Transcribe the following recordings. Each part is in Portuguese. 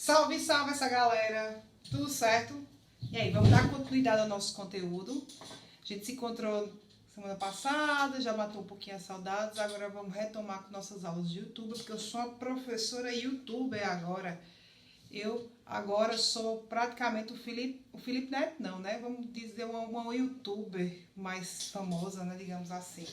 Salve, salve essa galera! Tudo certo? E aí, vamos dar continuidade ao nosso conteúdo. A gente se encontrou semana passada, já matou um pouquinho as saudades, agora vamos retomar com nossas aulas de YouTube, porque eu sou uma professora youtuber agora. Eu agora sou praticamente o Felipe Neto não, né? Vamos dizer uma youtuber mais famosa, né? Digamos assim.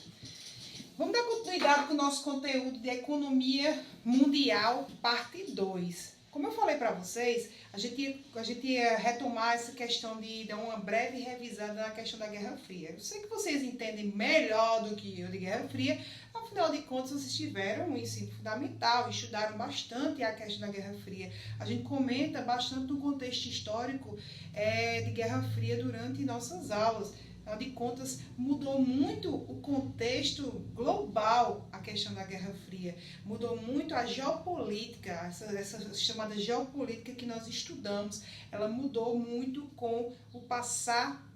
Vamos dar continuidade com o nosso conteúdo de economia mundial, parte 2. Como eu falei para vocês, a gente ia retomar essa questão de dar uma breve revisada na questão da Guerra Fria. Eu sei que vocês entendem melhor do que eu de Guerra Fria, afinal de contas vocês tiveram um ensino fundamental, estudaram bastante a questão da Guerra Fria. A gente comenta bastante no contexto histórico de Guerra Fria durante nossas aulas. Afinal de contas, mudou muito o contexto global, a questão da Guerra Fria. Mudou muito a geopolítica, essa chamada geopolítica que nós estudamos. Ela mudou muito com o passar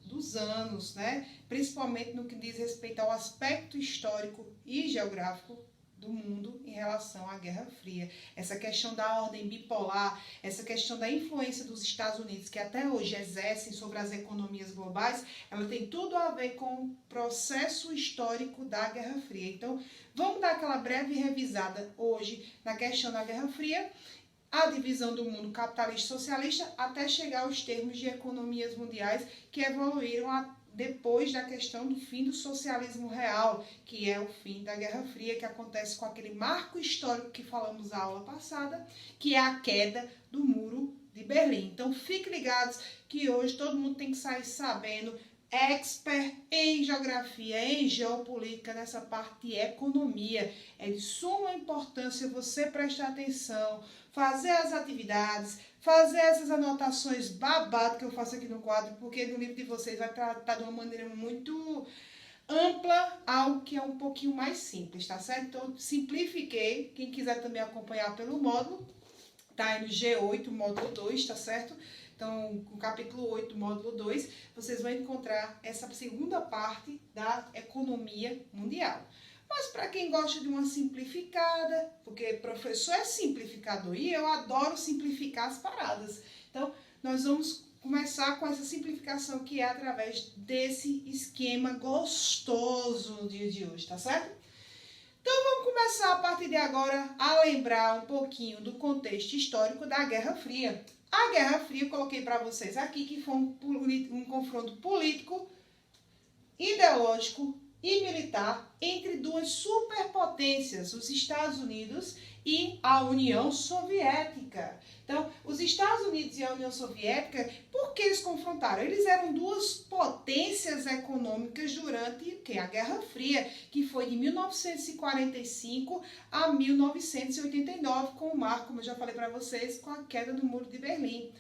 dos anos, né? Principalmente no que diz respeito ao aspecto histórico e geográfico do mundo em relação à Guerra Fria. Essa questão da ordem bipolar, essa questão da influência dos Estados Unidos, que até hoje exercem sobre as economias globais, ela tem tudo a ver com o processo histórico da Guerra Fria. Então, vamos dar aquela breve revisada hoje na questão da Guerra Fria, a divisão do mundo capitalista e socialista, até chegar aos termos de economias mundiais que evoluíram depois da questão do fim do socialismo real, que é o fim da Guerra Fria, que acontece com aquele marco histórico que falamos na aula passada, que é a queda do Muro de Berlim. Então, fiquem ligados que hoje todo mundo tem que sair sabendo, expert em geografia, em geopolítica, nessa parte de economia. É de suma importância você prestar atenção, fazer as atividades, fazer essas anotações babadas que eu faço aqui no quadro, porque no livro de vocês vai tratar de uma maneira muito ampla, algo que é um pouquinho mais simples, tá certo? Então, simplifiquei. Quem quiser também acompanhar pelo módulo, tá aí no G8, módulo 2, tá certo? Então, no capítulo 8, módulo 2, vocês vão encontrar essa segunda parte da economia mundial. Mas para quem gosta de uma simplificada, porque professor é simplificador e eu adoro simplificar as paradas. Então, nós vamos começar com essa simplificação que é através desse esquema gostoso no dia de hoje, tá certo? Então, vamos começar a partir de agora a lembrar um pouquinho do contexto histórico da Guerra Fria. A Guerra Fria, eu coloquei para vocês aqui, que foi um confronto político, ideológico e militar entre duas superpotências, os Estados Unidos e a União Soviética. Então, os Estados Unidos e a União Soviética, por que eles confrontaram? Eles eram duas potências econômicas durante a Guerra Fria, que foi de 1945 a 1989, com o marco, como eu já falei para vocês, com a queda do Muro de Berlim.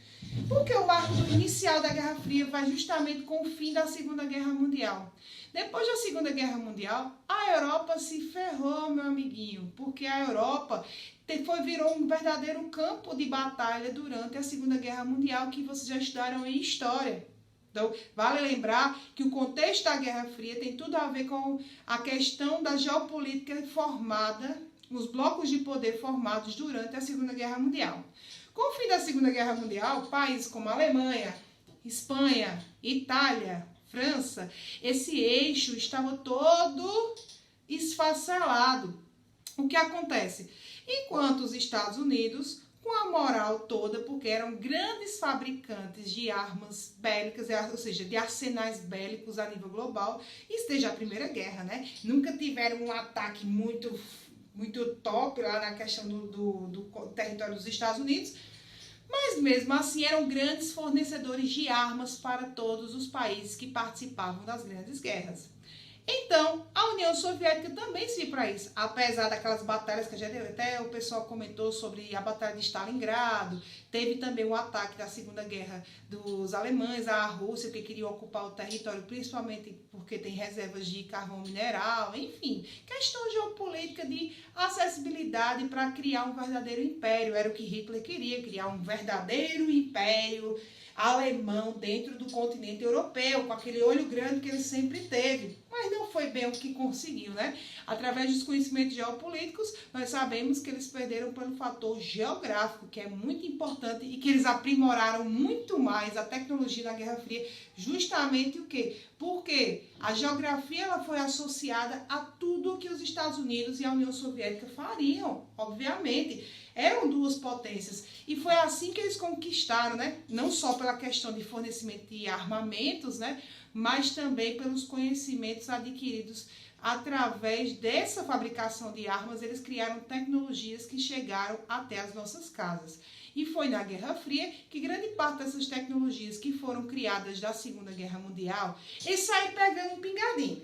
Porque o marco inicial da Guerra Fria vai justamente com o fim da Segunda Guerra Mundial. Depois da Segunda Guerra Mundial, a Europa se ferrou, meu amiguinho, porque a Europa virou um verdadeiro campo de batalha durante a Segunda Guerra Mundial, que vocês já estudaram em História. Então, vale lembrar que o contexto da Guerra Fria tem tudo a ver com a questão da geopolítica formada, os blocos de poder formados durante a Segunda Guerra Mundial. Com o fim da Segunda Guerra Mundial, países como Alemanha, Espanha, Itália, França, esse eixo estava todo esfacelado. O que acontece? Enquanto os Estados Unidos, com a moral toda, porque eram grandes fabricantes de armas bélicas, ou seja, de arsenais bélicos a nível global, isso desde a Primeira Guerra, né? Nunca tiveram um ataque muito top lá na questão do território dos Estados Unidos, mas mesmo assim eram grandes fornecedores de armas para todos os países que participavam das grandes guerras. Então, a União Soviética também se viu para isso, apesar daquelas batalhas que até o pessoal comentou sobre a Batalha de Stalingrado, teve também o ataque da Segunda Guerra dos alemães à Rússia, que queria ocupar o território, principalmente porque tem reservas de carvão mineral, enfim, questão geopolítica de acessibilidade para criar um verdadeiro império, era o que Hitler queria, criar um verdadeiro império alemão dentro do continente europeu, com aquele olho grande que ele sempre teve. Mas não foi bem o que conseguiu, né? Através dos conhecimentos geopolíticos, nós sabemos que eles perderam pelo fator geográfico, que é muito importante, e que eles aprimoraram muito mais a tecnologia da Guerra Fria, justamente o quê? Porque a geografia ela foi associada a tudo o que os Estados Unidos e a União Soviética fariam, obviamente. Eram duas potências. E foi assim que eles conquistaram, né? Não só pela questão de fornecimento de armamentos, né? Mas também pelos conhecimentos adquiridos através dessa fabricação de armas. Eles criaram tecnologias que chegaram até as nossas casas. E foi na Guerra Fria que grande parte dessas tecnologias que foram criadas da Segunda Guerra Mundial, eles saíram pegando um pingadinho.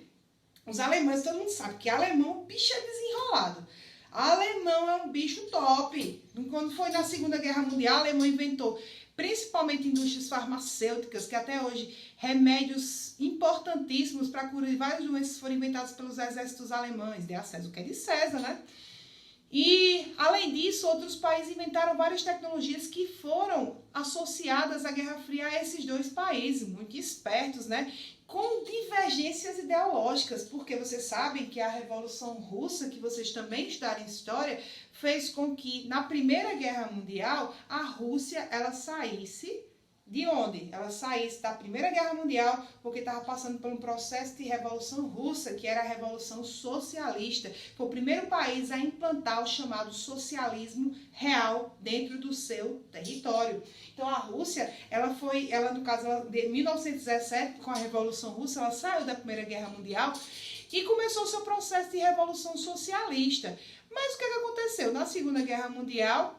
Os alemães, todo mundo sabe que alemão, o bicho é desenrolado. Alemão é um bicho top. Quando foi na Segunda Guerra Mundial, a Alemanha inventou, principalmente indústrias farmacêuticas, que até hoje remédios importantíssimos para curar de várias doenças foram inventados pelos exércitos alemães. Dê a César o que é de César, né? E, além disso, outros países inventaram várias tecnologias que foram associadas à Guerra Fria a esses dois países, muito espertos, né? Com divergências ideológicas, porque vocês sabem que a Revolução Russa, que vocês também estudaram em história, fez com que, na Primeira Guerra Mundial, a Rússia ela saísse de onde? Ela saísse da Primeira Guerra Mundial porque estava passando por um processo de Revolução Russa, que era a Revolução Socialista. Foi o primeiro país a implantar o chamado socialismo real dentro do seu território. Então a Rússia, no caso de 1917, com a Revolução Russa, ela saiu da Primeira Guerra Mundial e começou o seu processo de Revolução Socialista. Mas o que aconteceu? Na Segunda Guerra Mundial,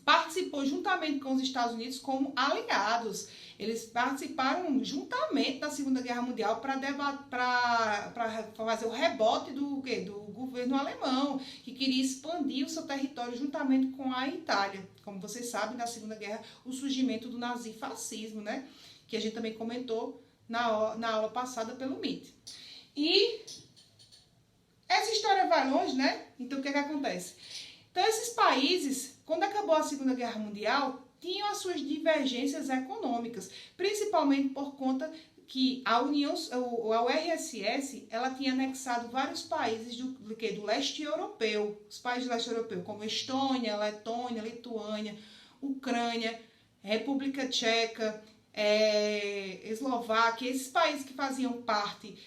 participou juntamente com os Estados Unidos como aliados. Eles participaram juntamente da Segunda Guerra Mundial para fazer o rebote do governo alemão, que queria expandir o seu território juntamente com a Itália. Como vocês sabem, na Segunda Guerra, o surgimento do nazifascismo, né? Que a gente também comentou na aula passada pelo MIT. E essa história vai longe, né? Então, o que acontece? Então, esses países, quando acabou a Segunda Guerra Mundial, tinham as suas divergências econômicas, principalmente por conta que a URSS, ela tinha anexado vários países do leste europeu, os países do leste europeu, como Estônia, Letônia, Lituânia, Ucrânia, República Tcheca, Eslováquia, esses países que faziam parte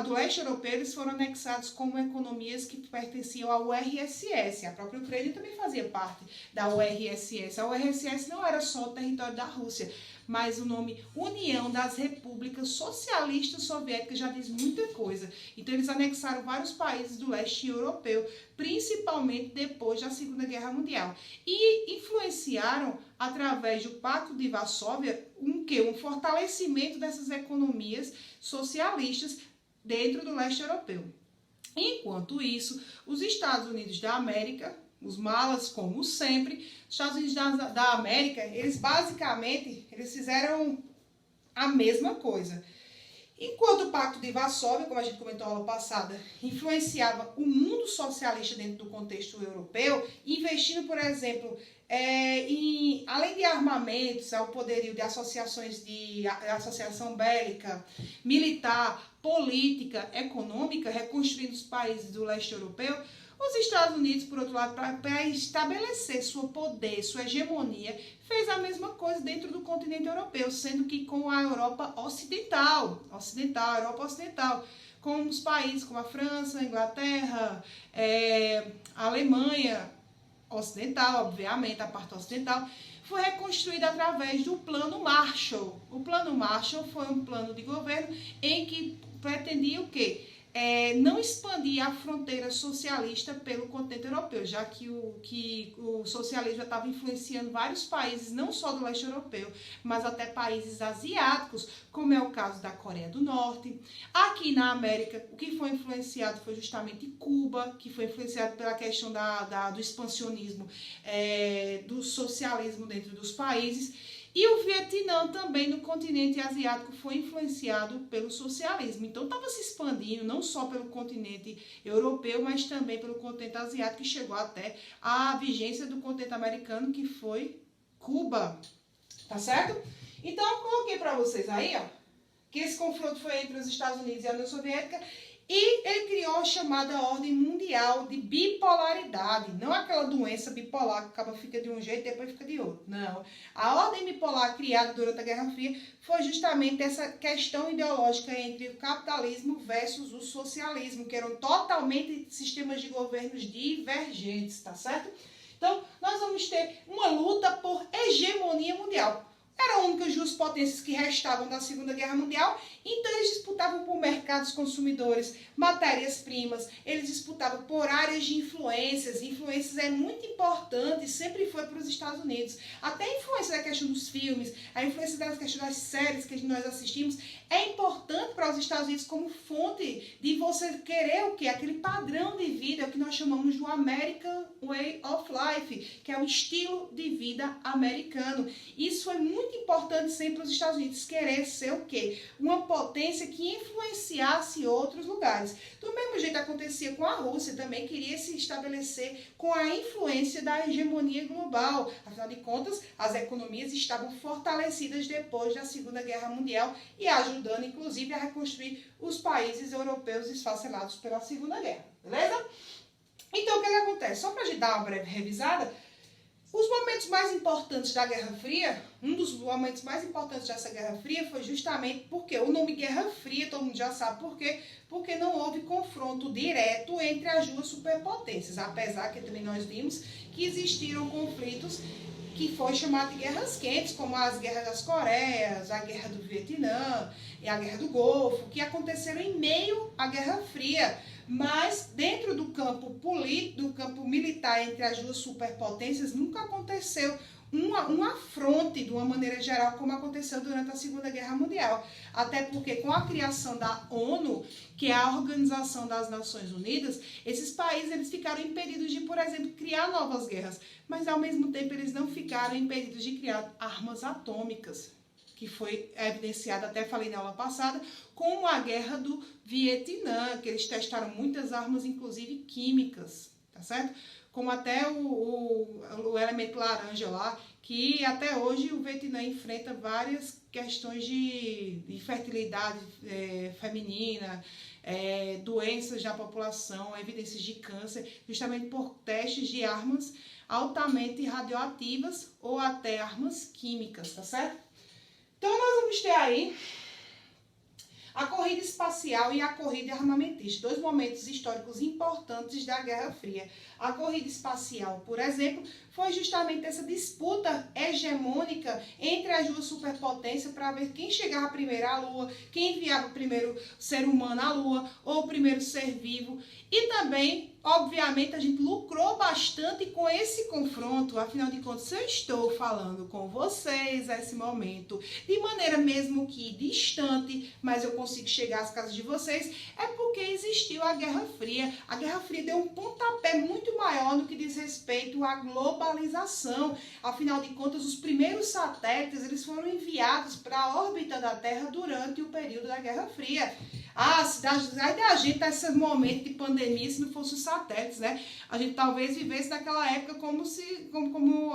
do leste europeu, eles foram anexados como economias que pertenciam à URSS. A própria Ucrânia também fazia parte da URSS. A URSS não era só o território da Rússia, mas o nome União das Repúblicas Socialistas Soviéticas já diz muita coisa. Então eles anexaram vários países do leste europeu, principalmente depois da Segunda Guerra Mundial. E influenciaram, através do Pacto de Varsóvia, um fortalecimento dessas economias socialistas dentro do leste europeu. Enquanto isso, os Estados Unidos da América, os malas, como sempre, os Estados Unidos da América, eles fizeram a mesma coisa. Enquanto o Pacto de Varsóvia, como a gente comentou na aula passada, influenciava o mundo socialista dentro do contexto europeu, investindo, por exemplo, além de armamentos, ao poderio de associações de associação bélica, militar, política, econômica, reconstruindo os países do leste europeu, os Estados Unidos, por outro lado, para estabelecer seu poder, sua hegemonia, fez a mesma coisa dentro do continente europeu, sendo que com a Europa ocidental, com os países como a França, a Inglaterra, a Alemanha ocidental, obviamente, a parte ocidental, foi reconstruída através do Plano Marshall. O Plano Marshall foi um plano de governo em que pretendia o quê? Não expandir a fronteira socialista pelo continente europeu, já que o socialismo já estava influenciando vários países, não só do leste europeu, mas até países asiáticos, como é o caso da Coreia do Norte. Aqui na América, o que foi influenciado foi justamente Cuba, que foi influenciado pela questão do expansionismo, do socialismo dentro dos países. E o Vietnã também no continente asiático foi influenciado pelo socialismo. Então estava se expandindo não só pelo continente europeu, mas também pelo continente asiático, que chegou até a vigência do continente americano, que foi Cuba. Tá certo? Então, eu coloquei para vocês aí, ó, que esse confronto foi entre os Estados Unidos e a União Soviética, e ele criou a chamada Ordem Mundial de Bipolaridade. Não aquela doença bipolar que acaba fica de um jeito e depois fica de outro. Não. A Ordem Bipolar criada durante a Guerra Fria foi justamente essa questão ideológica entre o capitalismo versus o socialismo, que eram totalmente sistemas de governos divergentes, tá certo? Então, nós vamos ter uma luta por hegemonia mundial. Eram as únicas duas potências que restavam da Segunda Guerra Mundial, então eles disputavam por mercados consumidores, matérias-primas, eles disputavam por áreas de influências. Influências é muito importante, sempre foi para os Estados Unidos. Até a influência da questão dos filmes, a influência da questão das séries que nós assistimos, é importante para os Estados Unidos como fonte de você querer o quê? Aquele padrão de vida, o que nós chamamos do American Way of Life, que é o estilo de vida americano. Isso é muito importante sempre para os Estados Unidos querer ser o quê? Uma potência que influenciasse outros lugares. Do mesmo jeito acontecia com a Rússia, também queria se estabelecer com a influência da hegemonia global. Afinal de contas, as economias estavam fortalecidas depois da Segunda Guerra Mundial e ajudando, inclusive, a reconstruir os países europeus esfacelados pela Segunda Guerra. Beleza? Então, o que acontece? Só para a gente dar uma breve revisada, os momentos mais importantes da Guerra Fria, um dos momentos mais importantes dessa Guerra Fria foi justamente porque o nome Guerra Fria, todo mundo já sabe por quê, porque não houve confronto direto entre as duas superpotências, apesar que também nós vimos que existiram conflitos que foi chamado de guerras quentes, como as guerras das Coreias, a guerra do Vietnã e a guerra do Golfo, que aconteceram em meio à Guerra Fria. Mas dentro do campo político, do campo militar entre as duas superpotências, nunca aconteceu um afronte de uma maneira geral como aconteceu durante a Segunda Guerra Mundial. Até porque com a criação da ONU, que é a Organização das Nações Unidas, esses países eles ficaram impedidos de, por exemplo, criar novas guerras. Mas ao mesmo tempo eles não ficaram impedidos de criar armas atômicas, que foi evidenciada, até falei na aula passada, como a guerra do Vietnã, que eles testaram muitas armas, inclusive químicas, tá certo? Como até o elemento laranja lá, que até hoje o Vietnã enfrenta várias questões de infertilidade feminina, doenças da população, evidências de câncer, justamente por testes de armas altamente radioativas ou até armas químicas, tá certo? Então, nós vamos ter aí a corrida espacial e a corrida armamentista, dois momentos históricos importantes da Guerra Fria. A corrida espacial, por exemplo, foi justamente essa disputa hegemônica entre as duas superpotências para ver quem chegava primeiro à Lua, quem enviava o primeiro ser humano à Lua ou o primeiro ser vivo. E também, obviamente, a gente lucrou bastante com esse confronto. Afinal de contas, se eu estou falando com vocês nesse momento, de maneira mesmo que distante, mas eu consigo chegar às casas de vocês, é porque existiu a Guerra Fria. A Guerra Fria deu um pontapé muito maior no que diz respeito à globalização. Afinal de contas, os primeiros satélites eles foram enviados para a órbita da Terra durante o período da Guerra Fria. Aí da gente, nesse momento de pandemia, se não fosse os satélites, né? A gente talvez vivesse naquela época como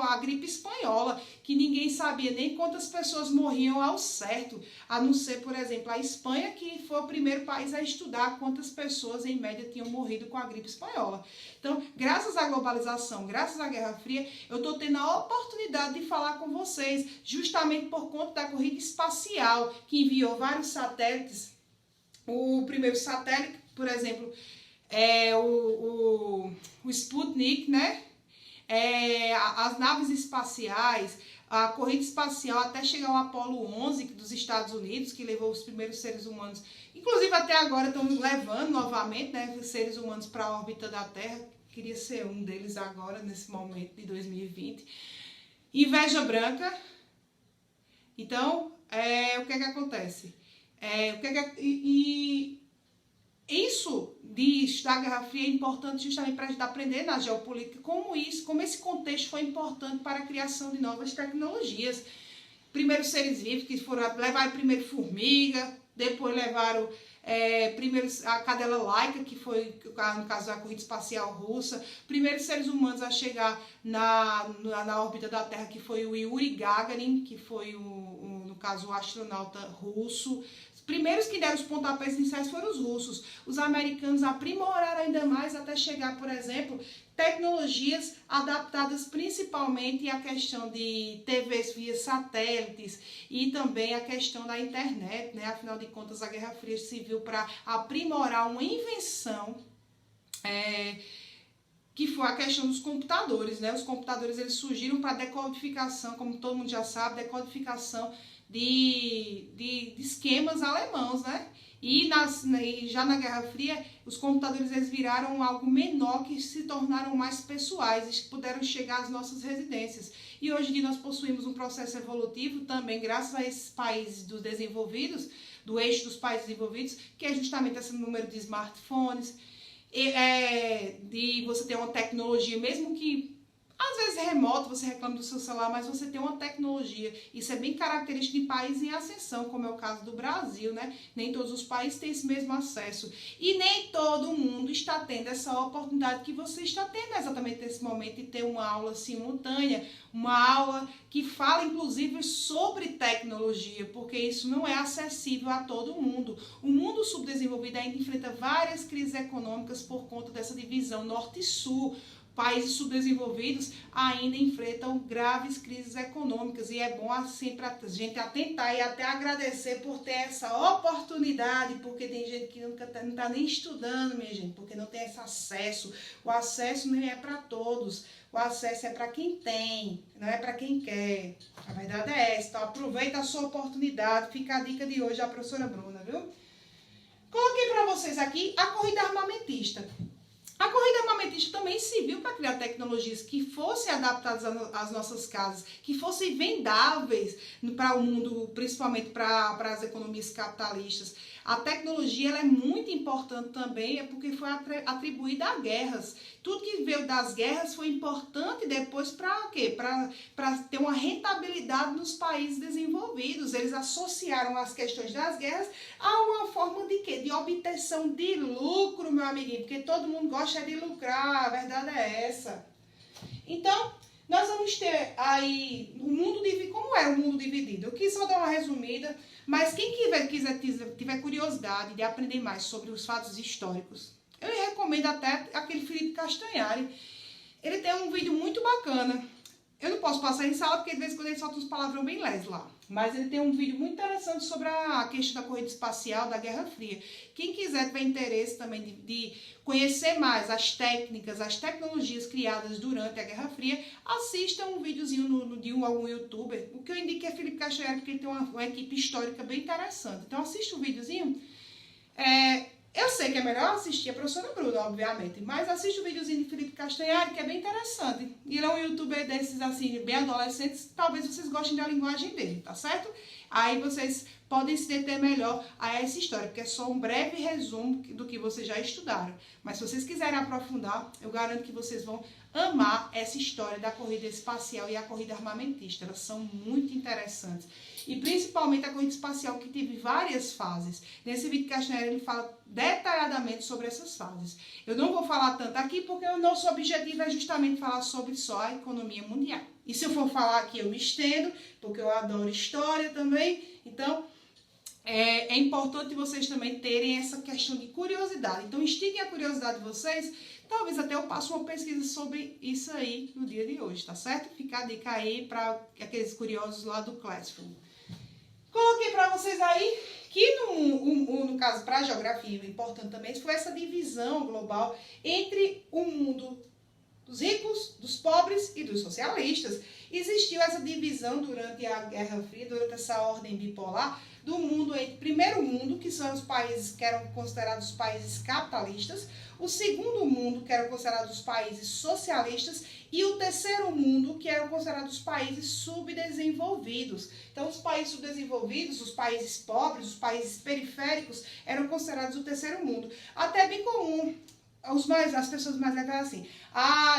a gripe espanhola, que ninguém sabia nem quantas pessoas morriam ao certo, a não ser, por exemplo, a Espanha, que foi o primeiro país a estudar quantas pessoas, em média, tinham morrido com a gripe espanhola. Então, graças à globalização, graças à Guerra Fria, eu estou tendo a oportunidade de falar com vocês, justamente por conta da corrida espacial, que enviou vários satélites. O primeiro satélite, por exemplo, é o Sputnik, né? As naves espaciais, a corrida espacial até chegar ao Apollo 11 dos Estados Unidos, que levou os primeiros seres humanos, inclusive até agora estão levando novamente, né, os seres humanos para a órbita da Terra. Queria ser um deles agora, nesse momento de 2020. Inveja branca. Então, o que é que acontece? Isso de estudar a Guerra Fria é importante justamente para a gente aprender na geopolítica como esse contexto foi importante para a criação de novas tecnologias. Primeiro seres vivos que levaram primeiro formiga, depois levaram primeiro a cadela Laika, que foi, no caso, a corrida espacial russa, primeiros seres humanos a chegar na órbita da Terra, que foi o Yuri Gagarin, que foi, no caso, o astronauta russo. Os primeiros que deram os pontapés iniciais foram os russos. Os americanos aprimoraram ainda mais até chegar, por exemplo, tecnologias adaptadas principalmente à questão de TVs via satélites e também a questão da internet, né? Afinal de contas, a Guerra Fria serviu para aprimorar uma invenção que foi a questão dos computadores, né? Os computadores, eles surgiram para decodificação, como todo mundo já sabe, decodificação de esquemas alemãos, né? E já na Guerra Fria, os computadores, eles viraram algo menor, que se tornaram mais pessoais e puderam chegar às nossas residências. E hoje em dia nós possuímos um processo evolutivo também, graças a esses países dos desenvolvidos, do eixo dos países desenvolvidos, que é justamente esse número de smartphones, de você ter uma tecnologia, mesmo que às vezes remoto, você reclama do seu celular, mas você tem uma tecnologia. Isso é bem característico de países em ascensão, como é o caso do Brasil, né? Nem todos os países têm esse mesmo acesso. E nem todo mundo está tendo essa oportunidade que você está tendo exatamente nesse momento de ter uma aula simultânea, uma aula que fala, inclusive, sobre tecnologia, porque isso não é acessível a todo mundo. O mundo subdesenvolvido ainda enfrenta várias crises econômicas por conta dessa divisão norte e sul. Países subdesenvolvidos ainda enfrentam graves crises econômicas e é bom assim para a gente atentar e até agradecer por ter essa oportunidade, porque tem gente que não está nem estudando, minha gente, porque não tem esse acesso. O acesso nem é para todos, o acesso é para quem tem, não é para quem quer. A verdade é essa, então aproveita a sua oportunidade, fica a dica de hoje da professora Bruna, viu? Coloquei para vocês aqui a corrida armamentista. A corrida armamentista também serviu para criar tecnologias que fossem adaptadas às nossas casas, que fossem vendáveis para o mundo, principalmente para as economias capitalistas. A tecnologia, ela é muito importante também, porque foi atribuída a guerras. Tudo que veio das guerras foi importante depois para quê? Para ter uma rentabilidade nos países desenvolvidos. Eles associaram as questões das guerras a uma forma de quê? De obtenção de lucro, meu amiguinho, porque todo mundo gosta de lucrar, a verdade é essa. Então, nós vamos ter aí o mundo dividido. Como é o mundo dividido? Eu quis só dar uma resumida, mas quem tiver curiosidade de aprender mais sobre os fatos históricos, eu recomendo até aquele Felipe Castanhari. Ele tem um vídeo muito bacana. Eu não posso passar em sala, porque de vez em quando ele solta uns palavrão bem leves lá. Mas ele tem um vídeo muito interessante sobre a questão da corrida espacial, da Guerra Fria. Quem quiser, tiver interesse também de conhecer mais as técnicas, as tecnologias criadas durante a Guerra Fria, assista um videozinho de algum youtuber. O que eu indico é Felipe Castanhari, porque ele tem uma equipe histórica bem interessante. Então assista o videozinho. Eu sei que é melhor assistir a professora Bruna, obviamente, mas assiste o videozinho de Felipe Castanhari, que é bem interessante. E ele é um youtuber desses, assim, bem adolescentes, talvez vocês gostem da linguagem dele, tá certo? Aí vocês podem se deter melhor a essa história, porque é só um breve resumo do que vocês já estudaram. Mas se vocês quiserem aprofundar, eu garanto que vocês vão amar essa história da corrida espacial e a corrida armamentista. Elas são muito interessantes. E principalmente a corrida espacial, que teve várias fases. Nesse vídeo Castanhari, ele fala detalhadamente sobre essas fases. Eu não vou falar tanto aqui, porque o nosso objetivo é justamente falar sobre só a economia mundial. E se eu for falar aqui, eu me estendo, porque eu adoro história também. Então, é importante vocês também terem essa questão de curiosidade. Então, instiguem a curiosidade de vocês. Talvez até eu passe uma pesquisa sobre isso aí no dia de hoje, tá certo? Fica a dica aí para aqueles curiosos lá do Classroom. Coloquei para vocês aí que no caso para a geografia, o importante também foi essa divisão global entre o mundo dos ricos, dos pobres e dos socialistas. Existiu essa divisão durante a Guerra Fria, durante essa ordem bipolar do mundo entre primeiro mundo, que são os países que eram considerados os países capitalistas, o segundo mundo, que eram considerados os países socialistas, e o terceiro mundo, que eram considerados os países subdesenvolvidos. Então, os países subdesenvolvidos, os países pobres, os países periféricos, eram considerados o terceiro mundo. Até é bem comum as pessoas mais legais assim: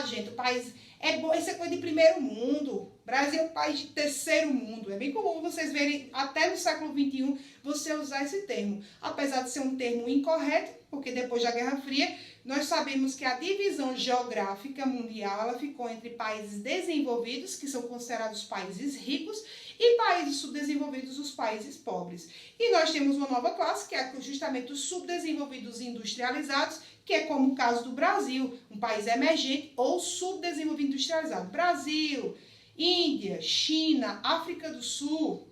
gente, o país é bom, isso é coisa de primeiro mundo. Brasil é um país de terceiro mundo. É bem comum vocês verem, até no século XXI, você usar esse termo. Apesar de ser um termo incorreto, porque depois da Guerra Fria, nós sabemos que a divisão geográfica mundial ela ficou entre países desenvolvidos, que são considerados países ricos, e países subdesenvolvidos, os países pobres. E nós temos uma nova classe, que é justamente os subdesenvolvidos e industrializados, que é como o caso do Brasil, um país emergente ou subdesenvolvido industrializado. Brasil, Índia, China, África do Sul,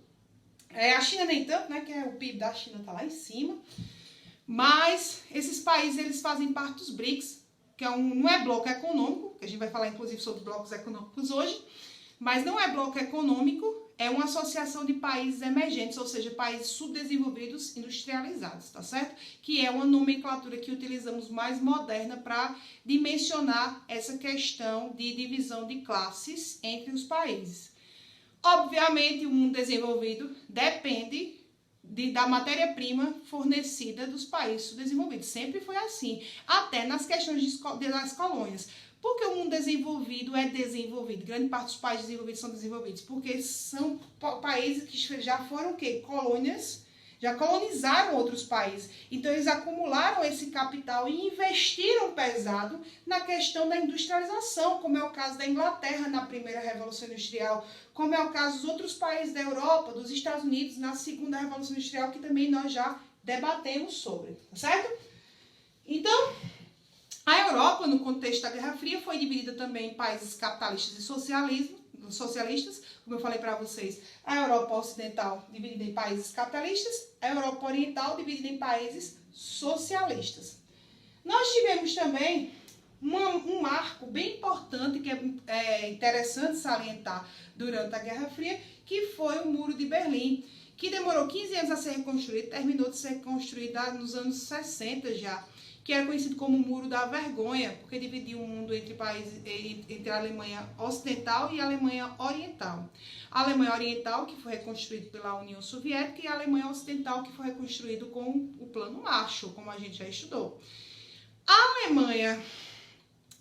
a China nem tanto, né, que o PIB da China está lá em cima, mas esses países eles fazem parte dos BRICS, que não é bloco econômico, que a gente vai falar inclusive sobre blocos econômicos hoje, mas não é bloco econômico, é uma associação de países emergentes, ou seja, países subdesenvolvidos industrializados, tá certo? Que é uma nomenclatura que utilizamos mais moderna para dimensionar essa questão de divisão de classes entre os países. Obviamente, o mundo desenvolvido depende da matéria-prima fornecida dos países subdesenvolvidos. Sempre foi assim, até nas questões das colônias. Por que o mundo desenvolvido é desenvolvido? Grande parte dos países desenvolvidos são desenvolvidos. Porque são países que já foram o quê? Colônias, já colonizaram outros países. Então, eles acumularam esse capital e investiram pesado na questão da industrialização, como é o caso da Inglaterra na primeira Revolução Industrial, como é o caso dos outros países da Europa, dos Estados Unidos na segunda Revolução Industrial, que também nós já debatemos sobre, tá certo? Então, a Europa, no contexto da Guerra Fria, foi dividida também em países capitalistas e socialistas, como eu falei para vocês, a Europa Ocidental dividida em países capitalistas, a Europa Oriental dividida em países socialistas. Nós tivemos também um marco bem importante, que é interessante salientar durante a Guerra Fria, que foi o Muro de Berlim, que demorou 15 anos a ser reconstruído, terminou de ser construído nos anos 60 já, que era conhecido como o Muro da Vergonha, porque dividia o mundo entre a Alemanha Ocidental e a Alemanha Oriental. A Alemanha Oriental, que foi reconstruída pela União Soviética, e a Alemanha Ocidental, que foi reconstruído com o Plano Marshall, como a gente já estudou. A Alemanha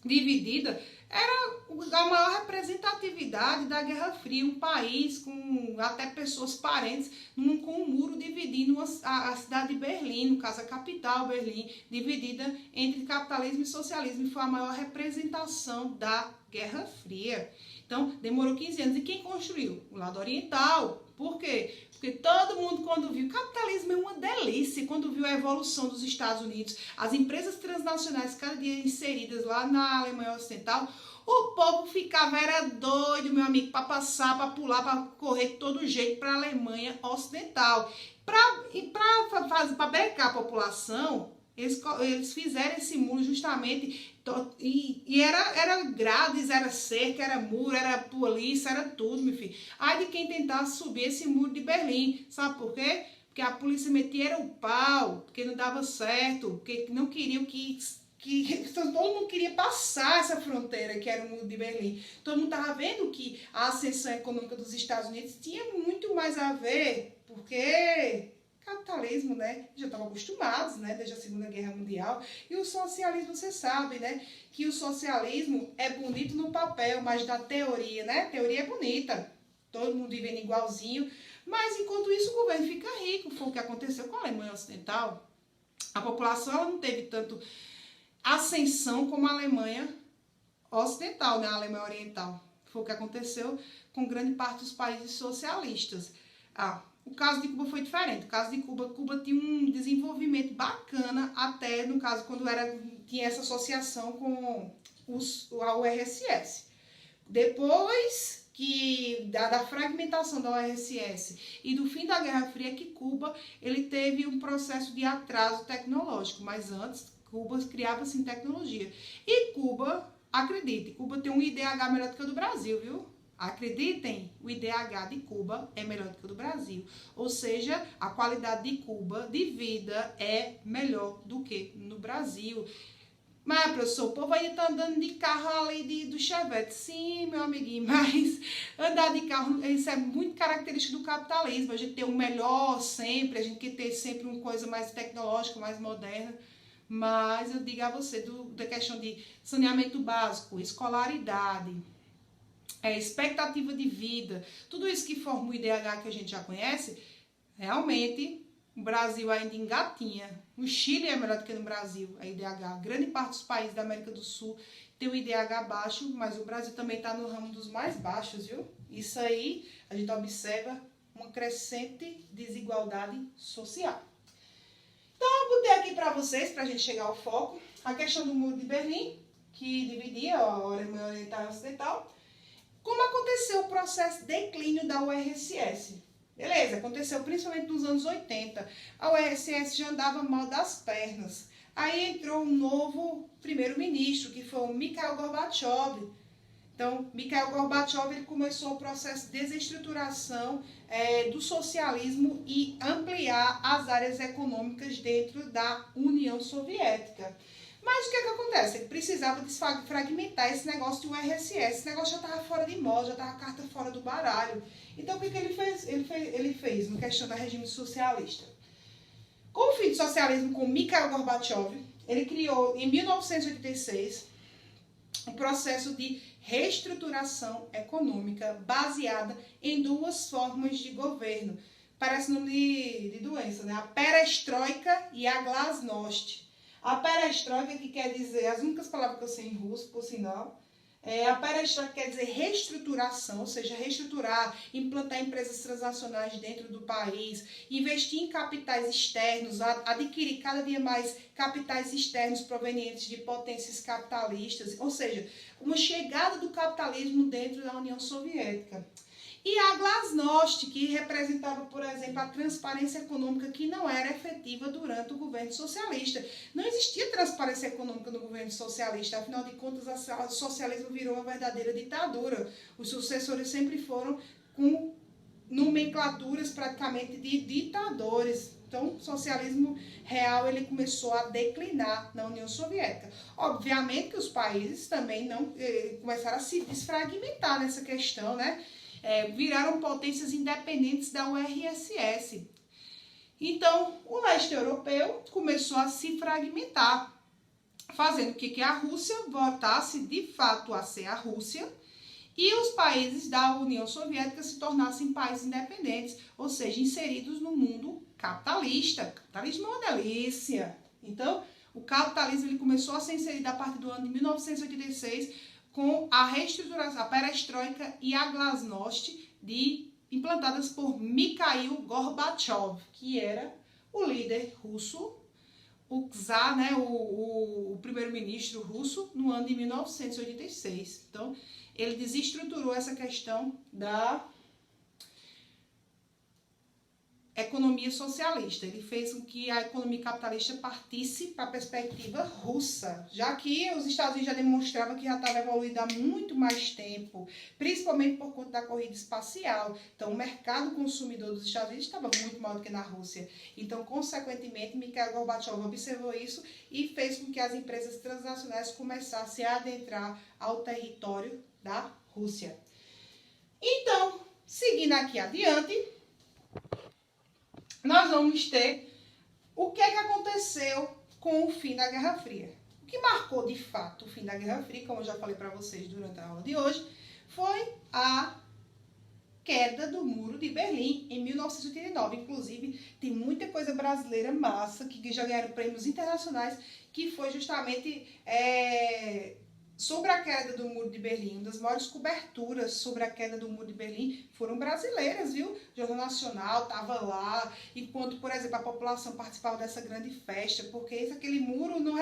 dividida era a maior representatividade da Guerra Fria, um país com até pessoas parentes, com um muro dividindo a cidade de Berlim, no caso a capital, Berlim, dividida entre capitalismo e socialismo, e foi a maior representação da Guerra Fria. Então, demorou 15 anos. E quem construiu? O lado oriental. Por quê? Porque todo mundo, quando viu, o capitalismo é uma delícia, quando viu a evolução dos Estados Unidos, as empresas transnacionais cada dia inseridas lá na Alemanha Ocidental, o povo ficava, era doido, meu amigo, para passar, para pular, para correr de todo jeito para a Alemanha Ocidental. Para brecar a população, eles fizeram esse muro justamente, e era grades, era cerca, era muro, era polícia, era tudo, meu filho. Aí de quem tentasse subir esse muro de Berlim, sabe por quê? Porque a polícia metia o pau, porque não dava certo, porque não queriam que todo mundo queria passar essa fronteira que era o muro de Berlim. Todo mundo estava vendo que a ascensão econômica dos Estados Unidos tinha muito mais a ver, porque capitalismo, né? Já estavam acostumados, né? Desde a Segunda Guerra Mundial. E o socialismo, você sabe, né? Que o socialismo é bonito no papel, mas na teoria, né? A teoria é bonita. Todo mundo vivendo igualzinho. Mas, enquanto isso, o governo fica rico. Foi o que aconteceu com a Alemanha Ocidental. A população ela não teve tanto ascensão como a Alemanha Ocidental, né? A Alemanha Oriental. Foi o que aconteceu com grande parte dos países socialistas. O caso de Cuba foi diferente. O caso de Cuba tinha um desenvolvimento bacana, até no caso quando tinha essa associação com a URSS. Depois da fragmentação da URSS e do fim da Guerra Fria, que Cuba ele teve um processo de atraso tecnológico, mas antes Cuba criava-se em tecnologia. E Cuba, acredite, Cuba tem um IDH melhor do que o do Brasil, viu? Acreditem, o IDH de Cuba é melhor do que o do Brasil. Ou seja, a qualidade de Cuba de vida é melhor do que no Brasil. Mas, professor, o povo ainda está andando de carro ali do Chevette. Sim, meu amiguinho, mas andar de carro, isso é muito característico do capitalismo. A gente tem o melhor sempre, a gente quer ter sempre uma coisa mais tecnológica, mais moderna. Mas eu digo a você, da questão de saneamento básico, escolaridade, expectativa de vida, tudo isso que forma o IDH que a gente já conhece, realmente o Brasil ainda engatinha. O Chile é melhor do que no Brasil, a IDH. Grande parte dos países da América do Sul tem o IDH baixo, mas o Brasil também está no ramo dos mais baixos, viu? Isso aí a gente observa uma crescente desigualdade social. Então eu botei aqui para vocês, para a gente chegar ao foco, a questão do Muro de Berlim, que dividia a Alemanha Oriental e Ocidental. Como aconteceu o processo de declínio da URSS? Beleza, aconteceu principalmente nos anos 80. A URSS já andava mal das pernas. Aí entrou um novo primeiro-ministro, que foi o Mikhail Gorbachev. Então, Mikhail Gorbachev ele começou o processo de desestruturação do socialismo e ampliar as áreas econômicas dentro da União Soviética. Mas o que acontece? Ele precisava desfragmentar esse negócio do URSS. Esse negócio já estava fora de moda, já estava a carta fora do baralho. Então, o que ele fez? Ele fez no questão do regime socialista. Com o fim do socialismo com Mikhail Gorbachev, ele criou, em 1986, um processo de reestruturação econômica baseada em duas formas de governo. Parece nome de doença, né? A perestroika e a glasnost. A perestroika, que quer dizer, as únicas palavras que eu sei em russo, por sinal, a perestroika quer dizer reestruturação, ou seja, reestruturar, implantar empresas transnacionais dentro do país, investir em capitais externos, adquirir cada dia mais capitais externos provenientes de potências capitalistas, ou seja, uma chegada do capitalismo dentro da União Soviética. E a glasnost, que representava, por exemplo, a transparência econômica que não era efetiva durante o governo socialista. Não existia transparência econômica no governo socialista, afinal de contas, o socialismo virou uma verdadeira ditadura. Os sucessores sempre foram com nomenclaturas praticamente de ditadores. Então, o socialismo real ele começou a declinar na União Soviética. Obviamente que os países também não começaram a se desfragmentar nessa questão, né? Viraram potências independentes da URSS. Então, o leste europeu começou a se fragmentar, fazendo com que a Rússia voltasse de fato a ser a Rússia e os países da União Soviética se tornassem países independentes, ou seja, inseridos no mundo capitalista. O capitalismo é uma delícia. Então, o capitalismo ele começou a ser inserido a partir do ano de 1986 com a reestruturação, a perestroika e a glasnost implantadas por Mikhail Gorbachev, que era o líder russo, o czar, né, o primeiro-ministro russo, no ano de 1986. Então, ele desestruturou essa questão da economia socialista. Ele fez com que a economia capitalista partisse para a perspectiva russa, já que os Estados Unidos já demonstravam que já estava evoluído há muito mais tempo, principalmente por conta da corrida espacial. Então, o mercado consumidor dos Estados Unidos estava muito maior do que na Rússia. Então, consequentemente, Mikhail Gorbachev observou isso e fez com que as empresas transnacionais começassem a adentrar ao território da Rússia. Então, seguindo aqui adiante, nós vamos ter o que aconteceu com o fim da Guerra Fria. O que marcou de fato o fim da Guerra Fria, como eu já falei para vocês durante a aula de hoje, foi a queda do Muro de Berlim em 1989. Inclusive, tem muita coisa brasileira massa que já ganharam prêmios internacionais, que foi justamente sobre a queda do Muro de Berlim. Uma das maiores coberturas sobre a queda do Muro de Berlim foram brasileiras, viu? O Jornal Nacional estava lá, enquanto, por exemplo, a população participava dessa grande festa, porque aquele muro não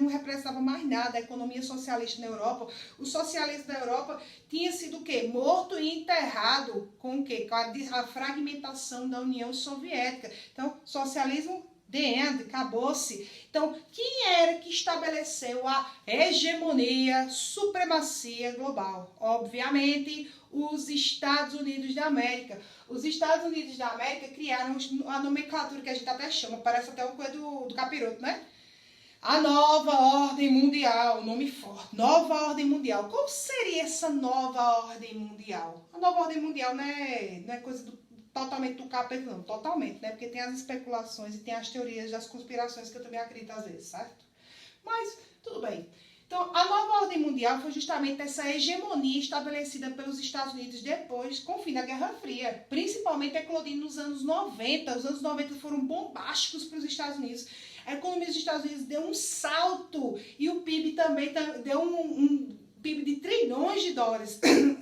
representava mais nada. A economia socialista na Europa, o socialismo na Europa tinha sido o quê? Morto e enterrado com o quê? Com a fragmentação da União Soviética. Então, socialismo the end, acabou-se. Então, quem era que estabeleceu a hegemonia, supremacia global? Obviamente, os Estados Unidos da América. Os Estados Unidos da América criaram a nomenclatura que a gente até chama, parece até uma coisa do capiroto, né? A nova ordem mundial, nome forte, nova ordem mundial. Qual seria essa nova ordem mundial? A nova ordem mundial não é coisa totalmente do capeta, não, totalmente, né? Porque tem as especulações e tem as teorias das conspirações que eu também acredito às vezes, certo? Mas, tudo bem. Então, a nova ordem mundial foi justamente essa hegemonia estabelecida pelos Estados Unidos depois, com o fim da Guerra Fria, principalmente eclodindo nos anos 90. Os anos 90 foram bombásticos para os Estados Unidos. A economia dos Estados Unidos deu um salto e o PIB também deu um PIB de trilhões de dólares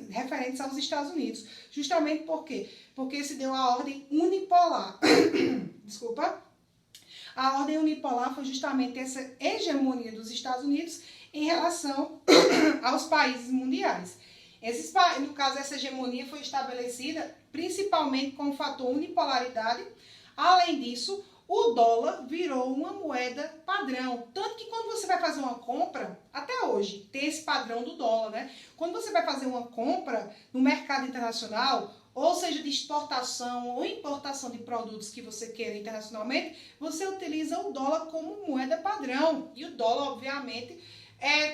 referentes aos Estados Unidos. Justamente por quê? Porque se deu a ordem unipolar. Desculpa. A ordem unipolar foi justamente essa hegemonia dos Estados Unidos em relação aos países mundiais. No caso, essa hegemonia foi estabelecida principalmente com o fator unipolaridade. Além disso, o dólar virou uma moeda padrão. Tanto que quando você vai fazer uma compra, até hoje, tem esse padrão do dólar, né? Quando você vai fazer uma compra no mercado internacional, ou seja, de exportação ou importação de produtos que você queira internacionalmente, você utiliza o dólar como moeda padrão. E o dólar, obviamente,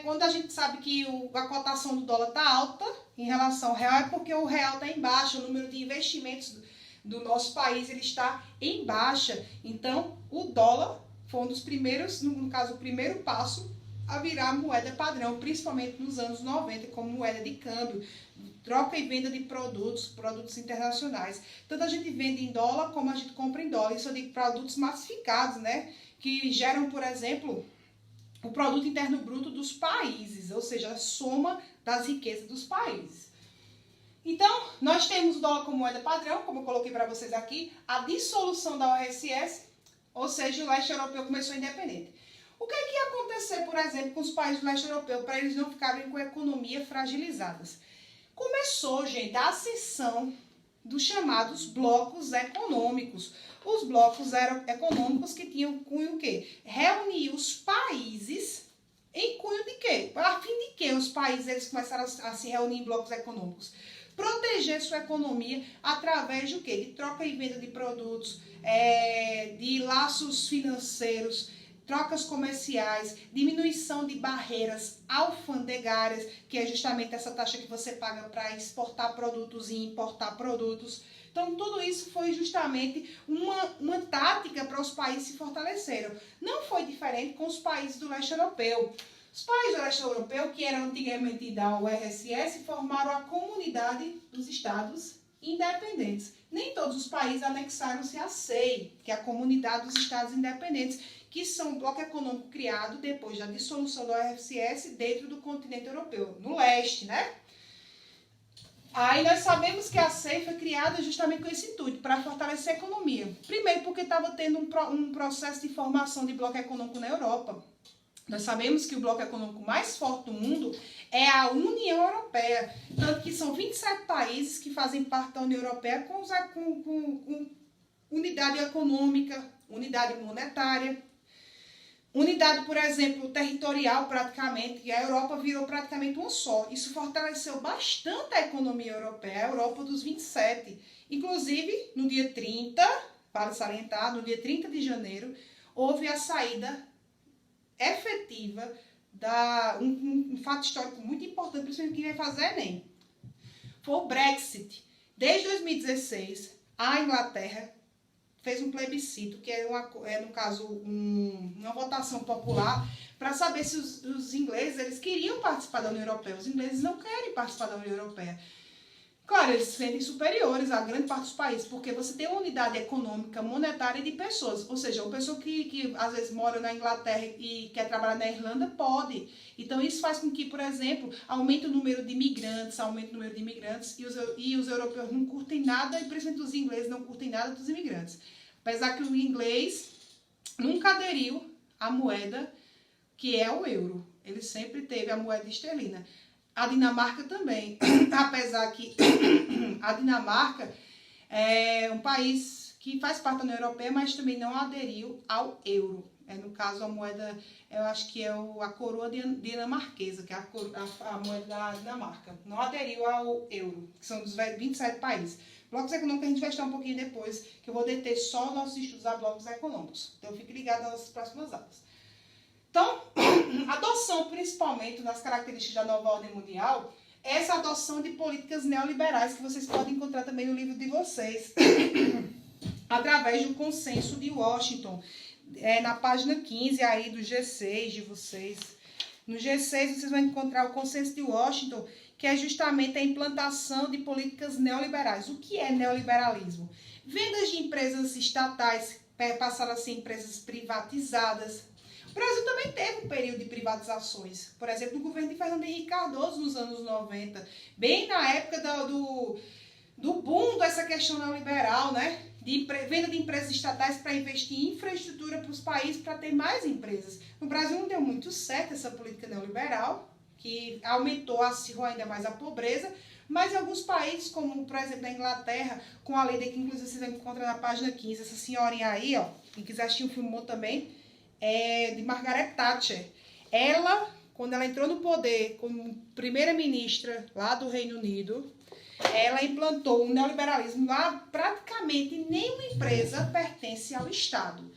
quando a gente sabe que a cotação do dólar está alta em relação ao real, é porque o real está em baixa, o número de investimentos do nosso país ele está em baixa. Então, o dólar foi um dos primeiros, no caso, o primeiro passo a virar moeda padrão, principalmente nos anos 90, como moeda de câmbio, troca e venda de produtos internacionais. Tanto a gente vende em dólar, como a gente compra em dólar. Isso eu digo produtos massificados, né? Que geram, por exemplo, o produto interno bruto dos países, ou seja, a soma das riquezas dos países. Então, nós temos o dólar como moeda padrão, como eu coloquei para vocês aqui, a dissolução da ORSS, ou seja, o leste europeu começou independente. O que ia acontecer, por exemplo, com os países do leste europeu, para eles não ficarem com a economia fragilizadas? Começou, gente, a ascensão dos chamados blocos econômicos. Os blocos econômicos que tinham cunho o quê? Reunir os países em cunho de quê? A fim de quê os países eles começaram a se reunir em blocos econômicos? Proteger sua economia através de quê? De troca e venda de produtos, de laços financeiros, trocas comerciais, diminuição de barreiras alfandegárias, que é justamente essa taxa que você paga para exportar produtos e importar produtos. Então, tudo isso foi justamente uma tática para os países se fortaleceram. Não foi diferente com os países do leste europeu. Os países do leste europeu, que eram antigamente da URSS, formaram a Comunidade dos Estados Independentes. Nem todos os países anexaram-se à CEI, que é a Comunidade dos Estados Independentes, que são um bloco econômico criado depois da dissolução da URSS dentro do continente europeu, no leste, né? Aí nós sabemos que a CEI foi criada justamente com esse intuito, para fortalecer a economia. Primeiro porque estava tendo um processo de formação de bloco econômico na Europa. Nós sabemos que o bloco econômico mais forte do mundo é a União Europeia. Tanto que são 27 países que fazem parte da União Europeia com unidade econômica, unidade monetária, unidade, por exemplo, territorial praticamente. E a Europa virou praticamente um só. Isso fortaleceu bastante a economia europeia, a Europa dos 27. Inclusive, no dia 30, para salientar, no dia 30 de janeiro, houve a saída efetiva um fato histórico muito importante, principalmente quem vai fazer Enem. Foi o Brexit. Desde 2016, a Inglaterra fez um plebiscito, que no caso, uma votação popular, para saber se os ingleses eles queriam participar da União Europeia. Os ingleses não querem participar da União Europeia. Claro, eles se sentem superiores a grande parte dos países, porque você tem uma unidade econômica, monetária e de pessoas. Ou seja, uma pessoa que às vezes mora na Inglaterra e quer trabalhar na Irlanda, pode. Então, isso faz com que, por exemplo, aumente o número de imigrantes, e os europeus não curtem nada, e principalmente os ingleses não curtem nada dos imigrantes. Apesar que o inglês nunca aderiu à moeda que é o euro. Ele sempre teve a moeda esterlina. A Dinamarca também, apesar que a Dinamarca é um país que faz parte da União Europeia, mas também não aderiu ao euro. No caso, a moeda, eu acho que é a coroa dinamarquesa, que é a moeda da Dinamarca. Não aderiu ao euro, que são dos 27 países. Blocos econômicos a gente vai estudar um pouquinho depois, que eu vou deter só nossos estudos a blocos econômicos. Então, fique ligado nas nossas próximas aulas. Então, a adoção, principalmente nas características da nova ordem mundial, é essa adoção de políticas neoliberais que vocês podem encontrar também no livro de vocês, através do consenso de Washington, na página 15 aí do G6 de vocês. No G6 vocês vão encontrar o Consenso de Washington, que é justamente a implantação de políticas neoliberais. O que é neoliberalismo? Vendas de empresas estatais passaram a ser empresas privatizadas. O Brasil também teve um período de privatizações. Por exemplo, no governo de Fernando Henrique Cardoso, nos anos 90, bem na época do boom dessa questão neoliberal, né? De venda de empresas estatais para investir em infraestrutura para os países, para ter mais empresas. No Brasil não deu muito certo essa política neoliberal, que acirrou ainda mais a pobreza, mas em alguns países, como por exemplo na Inglaterra, com a lei que inclusive vocês vão encontrar na página 15, essa senhorinha aí, ó, quem quiser assistir um filme também, é de Margaret Thatcher. Ela, quando ela entrou no poder como primeira-ministra lá do Reino Unido, ela implantou um neoliberalismo lá, praticamente nenhuma empresa pertence ao Estado.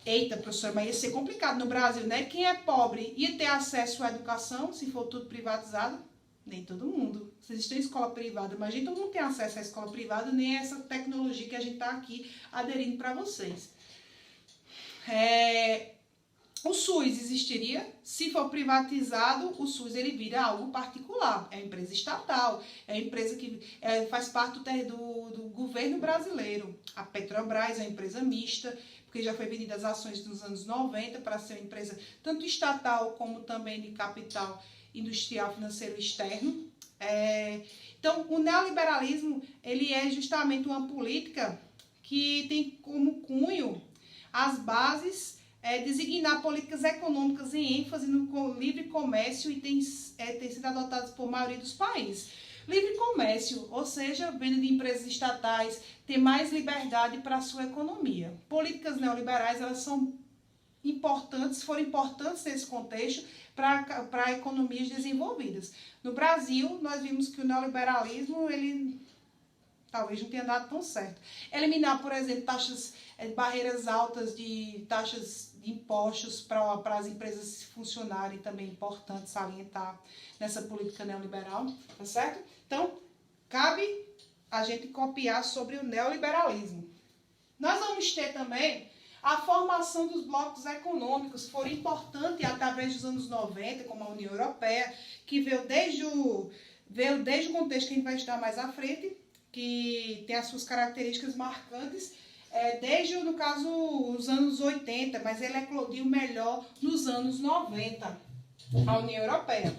Eita, professora, mas ia ser complicado no Brasil, né? Quem é pobre ia ter acesso à educação, se for tudo privatizado? Nem todo mundo. Vocês estão em escola privada, mas a gente não tem acesso à escola privada, nem a essa tecnologia que a gente está aqui aderindo para vocês. O SUS existiria? Se for privatizado, o SUS ele vira algo particular. É empresa estatal, é empresa que faz parte do governo brasileiro. A Petrobras é uma empresa mista, porque já foi vendida as ações nos anos 90 para ser uma empresa tanto estatal como também de capital industrial financeiro externo. Então, o neoliberalismo ele é justamente uma política que tem como cunho as bases designar políticas econômicas em ênfase no livre comércio e tem sido adotadas por maioria dos países. Livre comércio, ou seja, venda de empresas estatais, ter mais liberdade para a sua economia. Políticas neoliberais, elas são importantes, foram importantes nesse contexto para economias desenvolvidas. No Brasil, nós vimos que o neoliberalismo, ele talvez não tenha dado tão certo. Eliminar, por exemplo, barreiras altas de taxas de impostos para as empresas funcionarem também é importante salientar nessa política neoliberal, tá certo? Então, cabe a gente copiar sobre o neoliberalismo. Nós vamos ter também a formação dos blocos econômicos, que foram importantes através dos anos 90, como a União Europeia, que veio desde o contexto que a gente vai estudar mais à frente, que tem as suas características marcantes, desde, no caso, os anos 80, mas ele eclodiu melhor nos anos 90, a União Europeia.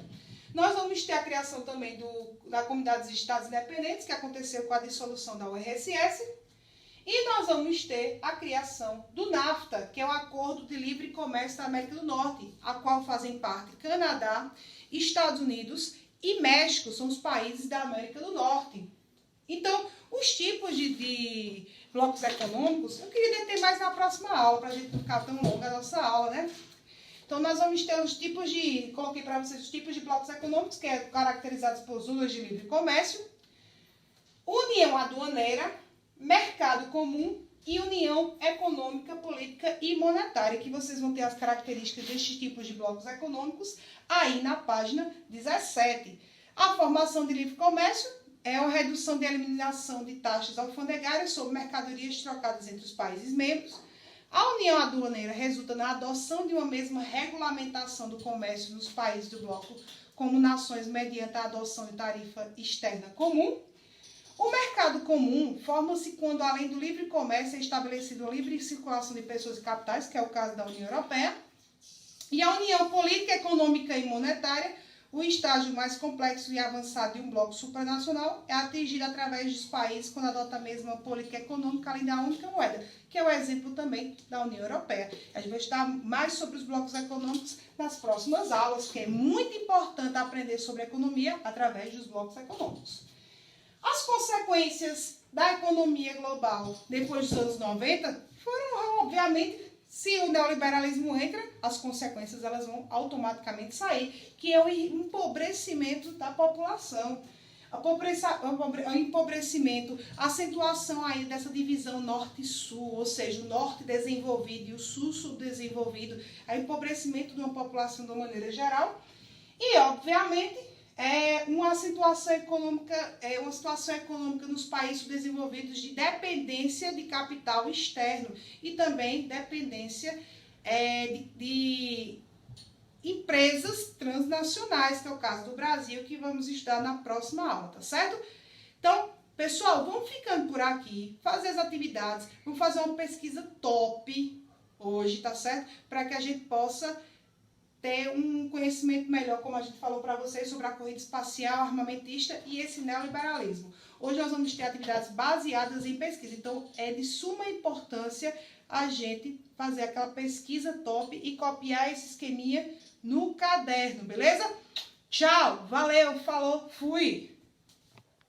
Nós vamos ter a criação também da Comunidade dos Estados Independentes, que aconteceu com a dissolução da URSS, e nós vamos ter a criação do NAFTA, que é o Acordo de Livre Comércio da América do Norte, a qual fazem parte Canadá, Estados Unidos e México, são os países da América do Norte. Então, os tipos de blocos econômicos, eu queria ter mais na próxima aula, para a gente não ficar tão longa a nossa aula, né? Então, nós vamos ter os tipos coloquei para vocês os tipos de blocos econômicos, que é caracterizados por zonas de livre comércio, união aduaneira, mercado comum e união econômica, política e monetária, que vocês vão ter as características destes tipos de blocos econômicos aí na página 17. A formação de livre comércio é a redução de eliminação de taxas alfandegárias sobre mercadorias trocadas entre os países membros. A união aduaneira resulta na adoção de uma mesma regulamentação do comércio nos países do bloco como nações mediante a adoção de tarifa externa comum. O mercado comum forma-se quando, além do livre comércio, é estabelecida a livre circulação de pessoas e capitais, que é o caso da União Europeia. E a união política, econômica e monetária, o estágio mais complexo e avançado de um bloco supranacional, é atingido através dos países quando adota a mesma política econômica, além da única moeda, que é o exemplo também da União Europeia. A gente vai estudar mais sobre os blocos econômicos nas próximas aulas, que é muito importante aprender sobre economia através dos blocos econômicos. As consequências da economia global depois dos anos 90 foram, obviamente, se o neoliberalismo entra, as consequências elas vão automaticamente sair, que é o empobrecimento da população. O empobrecimento, a acentuação aí dessa divisão norte-sul, ou seja, o norte desenvolvido e o sul subdesenvolvido, o empobrecimento de uma população de uma maneira geral e, obviamente, uma situação econômica nos países subdesenvolvidos de dependência de capital externo e também dependência empresas transnacionais, que é o caso do Brasil, que vamos estudar na próxima aula, tá certo? Então, pessoal, vamos ficando por aqui, fazer as atividades, vamos fazer uma pesquisa top hoje, tá certo? Para que a gente possa ter um conhecimento melhor, como a gente falou para vocês, sobre a corrida espacial, armamentista e esse neoliberalismo. Hoje nós vamos ter atividades baseadas em pesquisa, então é de suma importância a gente fazer aquela pesquisa top e copiar esse esqueminha no caderno, beleza? Tchau, valeu, falou, fui!